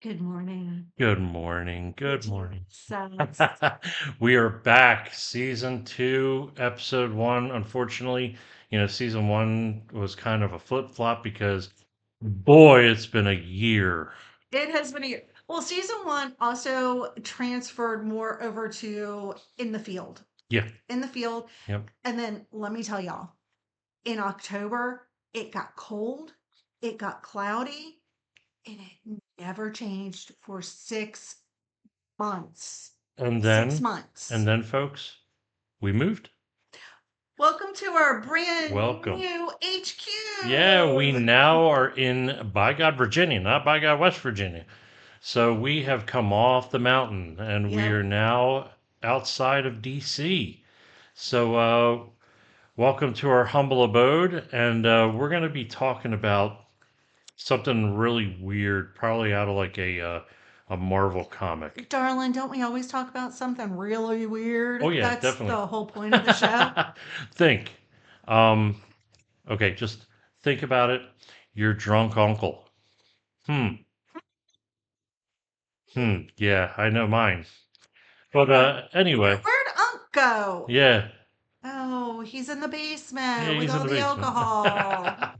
Good morning. Good morning. Good Would you morning. sense? We are back. Season 2, episode 1. Unfortunately, season 1 was kind of a flip-flop because boy, it's been a year. It has been a year. Well, season one also transferred more over to in the field. Yeah. In the field. Yep. And then let me tell y'all, in October, it got cold, it got cloudy, and it never changed for 6 months. And Six then months. and then folks, we moved. Welcome to our brand Welcome. new Yeah, we HQ. now are in By God, Virginia, not By God, West Virginia. So we have come off the mountain and we Yep. are now outside of DC. So welcome to our humble abode, and we're going to be talking about something really weird, probably out of like a Marvel comic. Darling, don't we always talk about something really Oh weird? yeah, That's definitely. the whole point of the show. Think. Um, okay, just think about it. Your drunk uncle. Hmm. Yeah, I know mine. But anyway, Where'd Unc go? yeah, Oh, he's in the yeah, basement with he's in all the the basement. alcohol.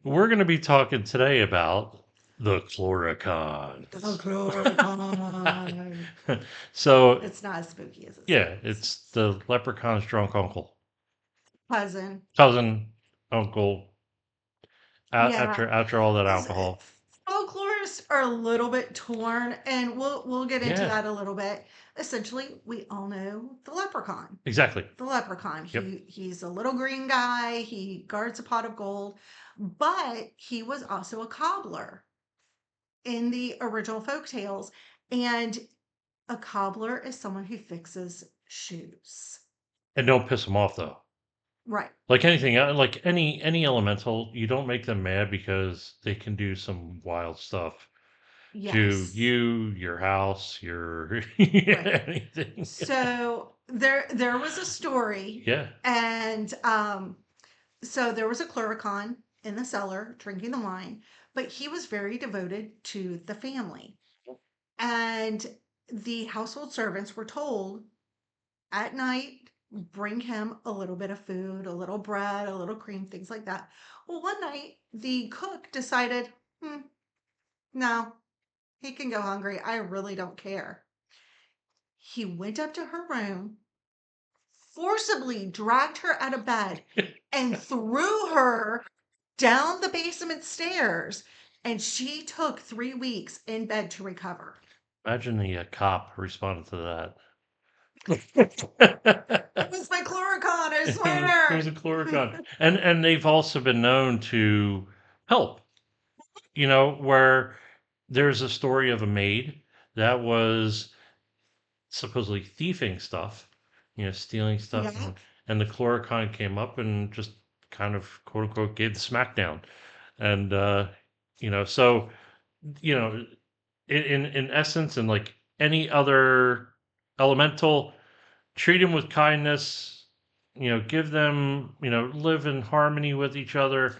We're going to be talking today about the Clurichauns. Oh, Clurichaun. So, It's not as spooky as it yeah, sounds. it's the leprechaun's drunk uncle, Cousin. cousin, uncle, Yeah. after all that Is- alcohol. Folklorists are a little bit torn, and we'll get into Yeah, that a little bit. Essentially, we all know the leprechaun. exactly. The leprechaun. Yep. He's a little green guy. He guards a pot of gold, but he was also a cobbler in the original folk tales. And a cobbler is someone who fixes shoes. And don't piss them off though. Right. Like anything, like any elemental, you don't make them mad because they can do some wild stuff to Yes. you, your house, your Right. anything. So there was a story, Yeah. and so there was a Clurichaun in the cellar drinking the wine, but he was very devoted to the family. And the household servants were told at night, bring him a little bit of food, a little bread, a little cream, things like that. Well, one night the cook decided, no, he can go hungry. I really don't care. He went up to her room, forcibly dragged her out of bed, and threw her down the basement stairs. And she took 3 weeks in bed to recover. Imagine the cop responded to It that. was my Clurichaun, I It was swear. a Clurichaun. And they've also been known to help, where there's a story of a maid that was supposedly thieving stuff, stealing stuff, Yeah. and the Clurichaun came up and just kind of quote unquote gave the smackdown. And so you know, in essence, and like any other elemental, treat them with kindness, give them, live in harmony with each other.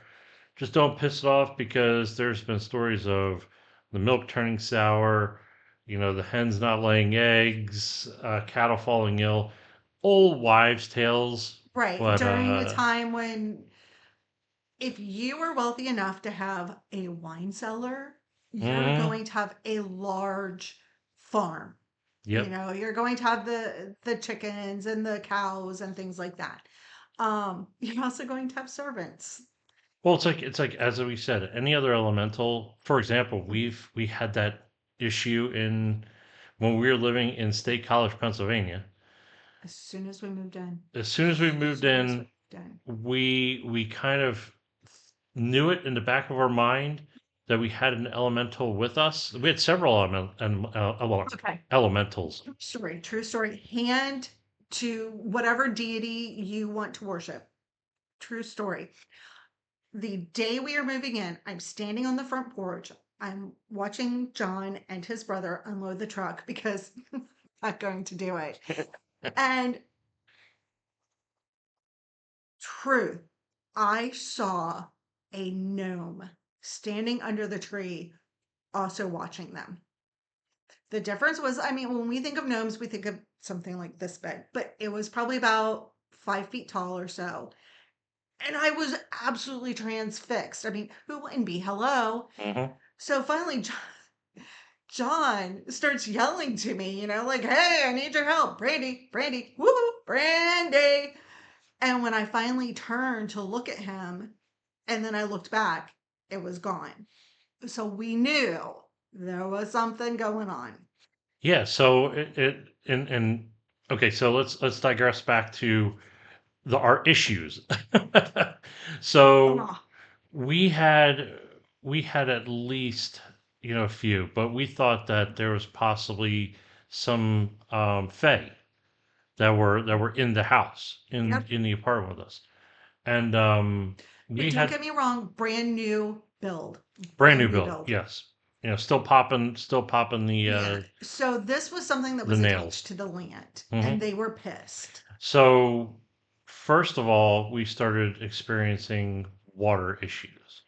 Just don't piss it off because there's been stories of the milk turning sour, the hens not laying eggs, cattle falling ill, old wives' tales. Right. But During a time when, if you were wealthy enough to have a wine cellar, you're mhm, going to have a large farm. yep. You're going to have the chickens and the cows and things like that. You're also going to have servants. Well, it's like as we said, any other elemental. For example, we had that issue in when we were living in State College, Pennsylvania. As soon as we moved in. As soon as we As moved soon as we in, moved in. we kind of knew it in the back of our mind that we had an elemental with us. We had several Okay. elementals. True story. True story. Hand to whatever deity you want to worship. True story. The day we are moving in, I'm standing on the front porch. I'm watching John and his brother unload the truck because I'm not going to do it. And truth, I saw a gnome standing under the tree also watching them. The difference was, I mean, when we think of gnomes, we think of something like this big, but it was probably about 5 feet tall or so. And I was absolutely transfixed. I mean, who wouldn't be? Hello. Hmm. So finally, John starts yelling to me, like, hey, I need your help. Brandy, Brandy, woohoo, Brandy. And when I finally turned to look at him, and then I looked back, it was gone. So we knew there was something going on. Yeah. So it and okay. So let's digress back to the our issues. So Oh, we had we had at least a few, but we thought that there was possibly some fae that were in the house yep. in the apartment with us, and And we don't had get me wrong, brand new build. brand Brand new new build. build. Yes, still popping Yeah. So this was something that the was attached nails. to the land, Hmm. and they were pissed. So first of all, we started experiencing water issues.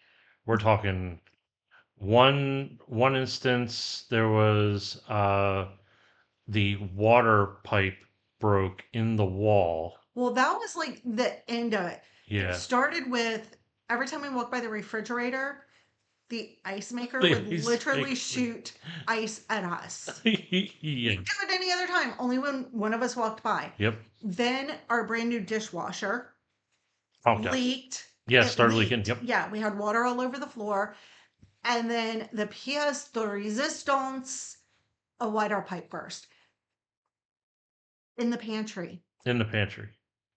We're talking one instance there was the water pipe broke in the wall. Well, that was like the end of it. It Yeah. started with every time we walked by the refrigerator, the ice maker The would ice literally maker. shoot ice at us. Yeah. Didn't do it any other time, only when one of us walked by. Yep. Then our brand new dishwasher Pumped out. leaked. Yeah, It started leaking. leaked. Yep. Yeah, we had water all over the floor. And then the pièce de résistance, a wider pipe burst in the pantry. In the pantry.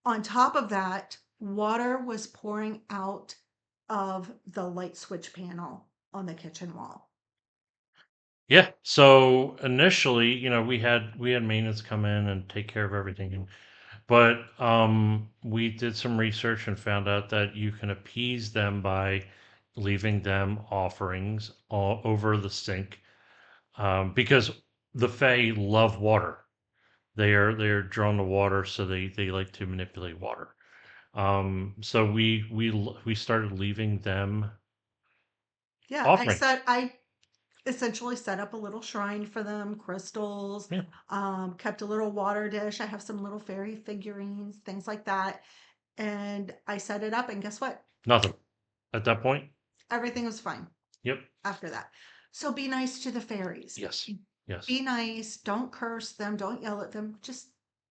On top of that, water was pouring out of the light switch panel on the kitchen wall. Yeah. So initially, we had maintenance come in and take care of everything. But we did some research and found out that you can appease them by leaving them offerings all over the sink, because the Fae love water. They are drawn to water, so they like to manipulate water. So we started leaving them Yeah, offerings. I essentially set up a little shrine for them, crystals, Yeah, kept a little water dish. I have some little fairy figurines, things like that. And I set it up, and guess what? nothing at that point. Everything was fine Yep. after that. So be nice to the fairies. Yes. Yes. Be nice. Don't curse them. Don't yell at them. Just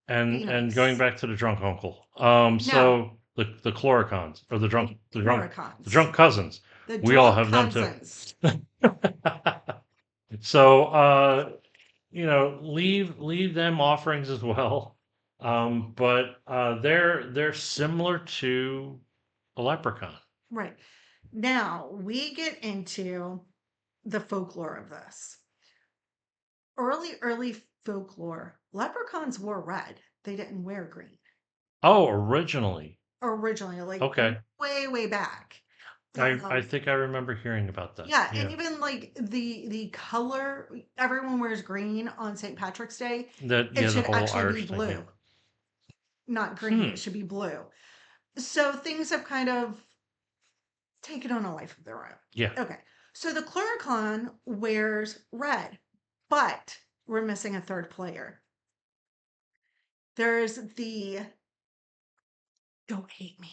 be And going nice. back to the drunk uncle, No, so the Cluricons, or the Cluricons, drunk cousins, the we all drunk have them too. cousins. So leave them offerings as well. But they're similar to a leprechaun. Right. Now we get into the folklore of this. Early folklore. Leprechauns wore red. They didn't wear green. Oh, originally. Originally, like Okay. way, way back. I think I remember hearing about that. Yeah, and Yeah. even like the color, everyone wears green on St. Patrick's Day. It The should whole actually be Irish thing, yeah. blue, not green. It Hmm. should be blue. So things have kind of taken on a life of their own. Yeah. Okay. So the Clurichaun wears red, but we're missing a third player. There's the, don't hate me,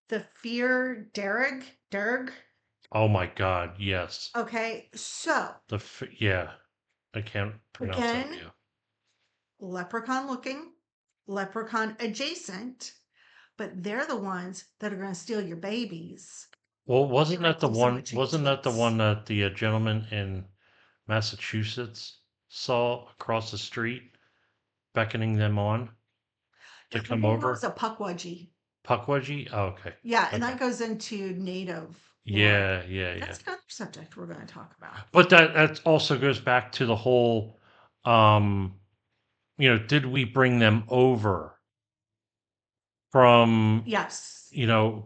the fear Derg. Oh my God, yes. Okay. So Yeah, I can't pronounce that. again, Yeah. leprechaun looking, leprechaun adjacent, but they're the ones that are going to steal your babies. Well, They wasn't might that the pull some one? of your Wasn't that the tits. one that the gentleman in Massachusetts saw across the street, beckoning them on No, to I come think that was over? a puckwudgie. Puckwudgie? Oh, okay. Yeah, and Okay. that goes into native lore. Yeah, yeah, yeah. That's another subject we're going to talk about. But that also goes back to the whole, um, did we bring them over from, Yes.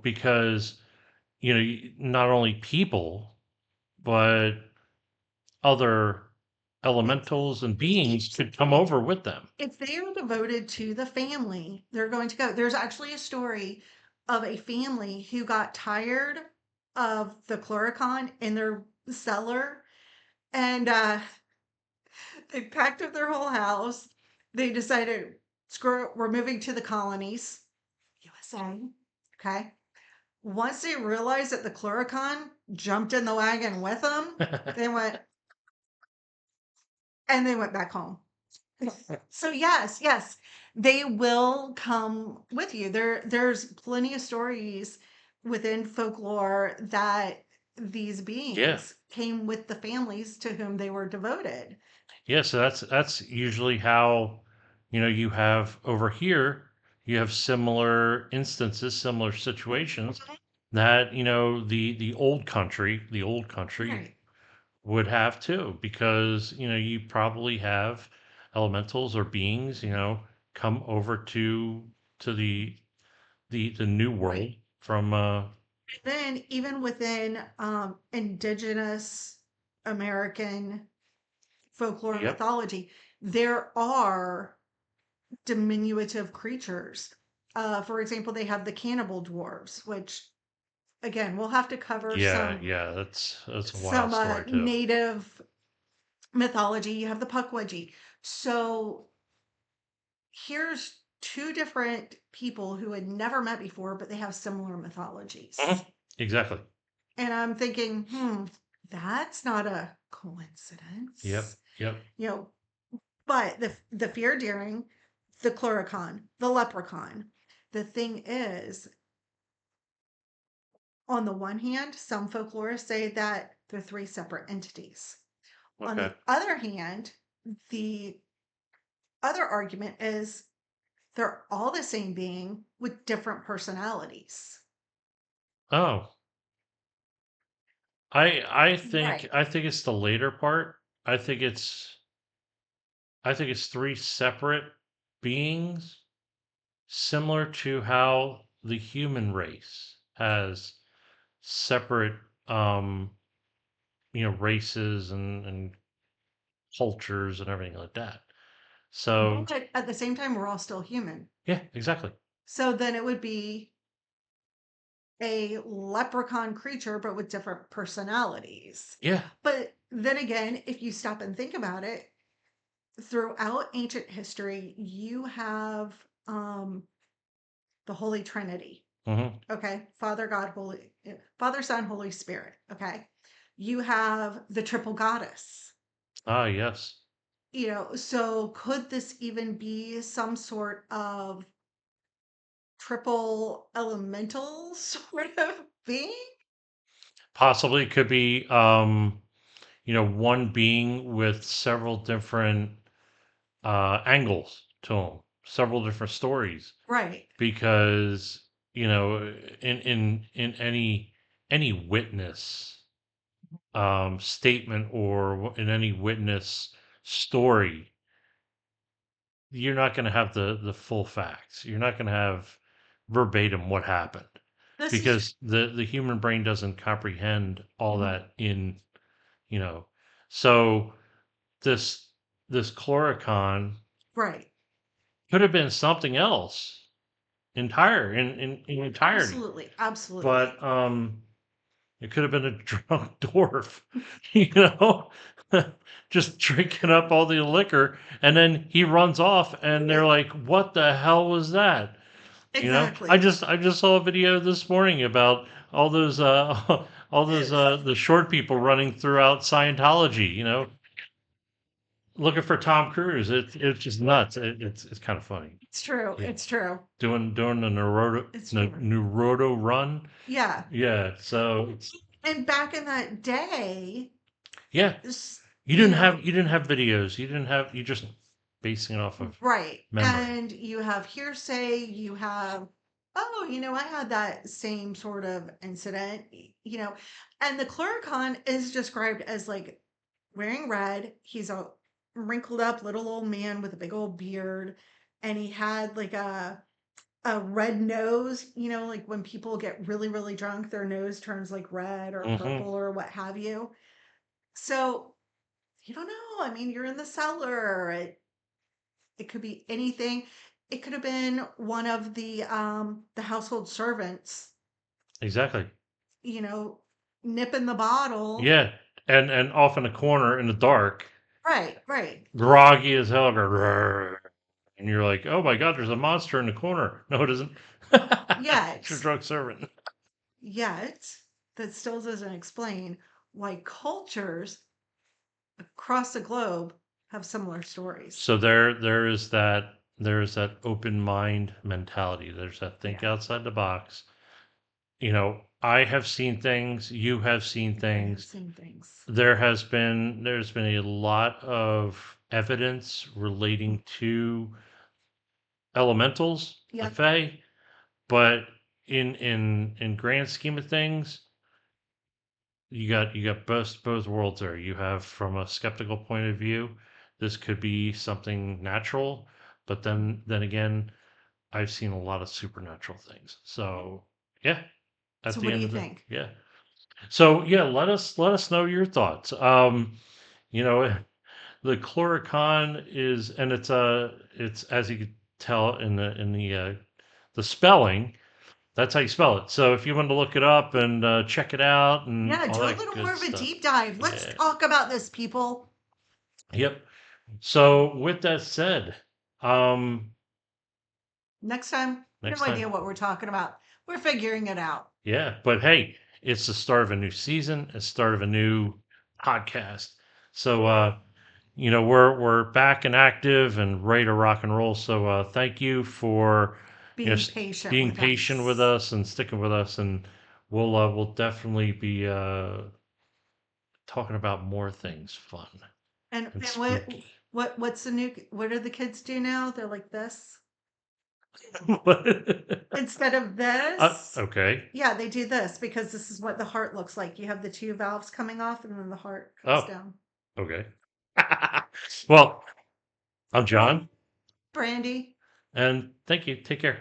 because, not only people, but other If elementals and beings could come over with them. if they are devoted to the family, they're going to go. There's actually a story of a family who got tired of the Clurichaun in their cellar, And they packed up their whole house. They decided, screw it, we're moving to the colonies, USA. Okay. Once they realized that the Clurichaun jumped in the wagon with them, they went they went back home. So yes, yes, they will come with you. There's plenty of stories within folklore that these Yeah. beings came with the families to whom they were devoted. Yeah, so that's usually how, you have over here, you have similar instances, similar situations that, the old country Right. would have too, because, you probably have elementals or beings, come over to the new Right. world from Then even within indigenous American folklore and yep, mythology, there are diminutive creatures. For example, they have the cannibal dwarves, which again we'll have to cover yeah, yeah, that's a wild some story too. native mythology. You have the Pukwudgie. So here's two different people who had never met before, but they have similar mythologies. Mhm. Exactly. And I'm thinking, that's not a Yep, coincidence. yep. You know, but the fear daring, the Clurichaun, the leprechaun. The thing is, on the one hand, some folklorists say that they're three separate entities. On Okay. the other hand, the other argument is they're all the same being with different personalities. Oh, I think Right. I think it's the later part. I think it's I think it's three separate beings, similar to how the human race has separate races and cultures and everything like that. So But at the same time, we're all still human. yeah, exactly. So then it would be a leprechaun creature, but with different personalities. Yeah. But then again, if you stop and think about it, throughout ancient history, you have the Holy Trinity. Hmm. Okay. Father, Son, Holy Spirit. Okay. You have the triple goddess. Ah, yes. So could this even be some sort of triple elemental sort of being? Possibly it could be one being with several different angles to them, several different stories, Right. because in any witness statement or in any witness story, you're not going to have the full facts. You're not going to have verbatim what happened, This is because the human brain doesn't comprehend all Mhm. that in you know so this this chloricon Right. could have been something else in entirety, Absolutely. Absolutely. but it could have been a drunk dwarf, you know, just drinking up all the liquor, and then he runs off, and they're Right. like, "What the hell was that?" I Exactly. just saw a video this morning about all those all those the short people running throughout Scientology, looking for Tom Cruise. It's just nuts. It's kind of funny. It's true. Yeah, It's true. doing the It's true. Neuroto run. Yeah. Yeah, so And back in that day, yeah, s- you you didn't know, have you didn't have videos. You just basing it off of right. memory. And you have hearsay, you have, oh, I had that same sort of incident, and the Clurichaun is described as like wearing red. He's a wrinkled up little old man with a big old beard, and he had like a red nose, like when people get really, really drunk, their nose turns like red or Hmm. purple or what have you. So you don't know. I mean, you're in the cellar. It could be anything. It could have been one of the household servants, Exactly. you know, nipping the bottle. Yeah. and off in a corner in the dark, Right, right. groggy as hell, and you're like, oh my god, there's a monster in the corner. No, it isn't. It's your Yet, drunk servant. yet, that still doesn't explain why cultures across the globe have similar stories. So there is that open mind mentality. There's that think Yeah, outside the box. I have seen things, you have seen I have things. seen things. There's been a lot of evidence relating to elementals, the Yep. Fae, but in grand scheme of things, you got both worlds there. You have from a skeptical point of view, this could be something natural, but then again, I've seen a lot of supernatural things. So yeah, at So the what do end you of the think? yeah. So yeah, let us know your thoughts. You know, the Clurichaun is, and it's as you could tell in the spelling. That's how you spell it. So if you want to look it up and check it out and Yeah, all do a that little good more of a stuff. deep dive. Let's Yeah. talk about this, people. Yep. So with that said, um, Next time, no next idea time, what we're talking about. We're figuring it out. yeah. But hey, it's the start of a new season. It's the start of a new podcast. So we're back and active and ready to rock and roll. So thank you for Being patient being with patient with us. us and sticking with us, and we'll definitely be talking about more things fun and And spooky. what's the new what do the kids do now? They're like this. Instead of this, Okay. yeah, they do this because this is what the heart looks like. You have the two valves coming off and then the heart comes Oh, down. okay. Well, I'm John, Brandy. and thank you. Take care.